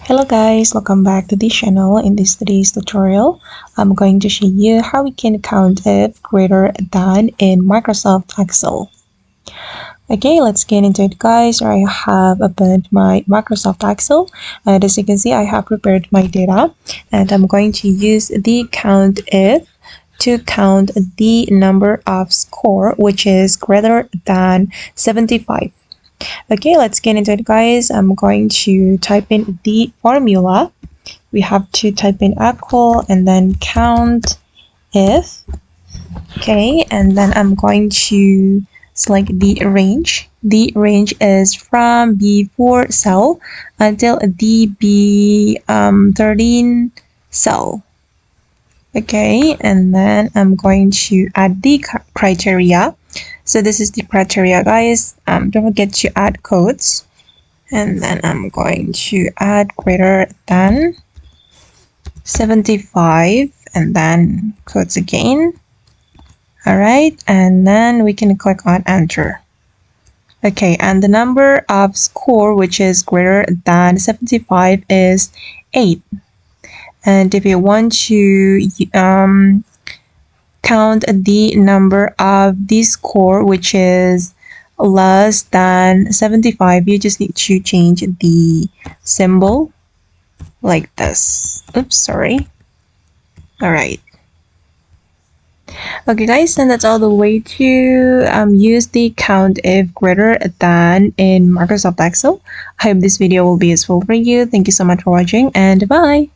Hello guys, welcome back to the channel. In today's tutorial, I'm going to show you how we can count if greater than in Microsoft Excel. Okay, let's get into it guys. I have opened my Microsoft Excel, and as you can see I have prepared my data, and I'm going to use the COUNTIF to count the number of score which is greater than 75. Okay, let's get into it guys. I'm going to type in the formula. We have to type in equal and then count if. Okay, and then I'm going to select the range. The range is from B4 cell until the B13 cell. Okay, and then I'm going to add the criteria. So this is the criteria guys. Don't forget to add codes, and then I'm going to add greater than 75 and then codes again. All right, and then we can click on enter. Okay, and the number of score which is greater than 75 is 8. And if you want to count the number of the score which is less than 75, you just need to change the symbol like this. Oops, sorry. All right. Okay guys, and that's all the way to use the COUNTIF greater than in Microsoft Excel. I hope this video will be useful for you. Thank you so much for watching, and bye.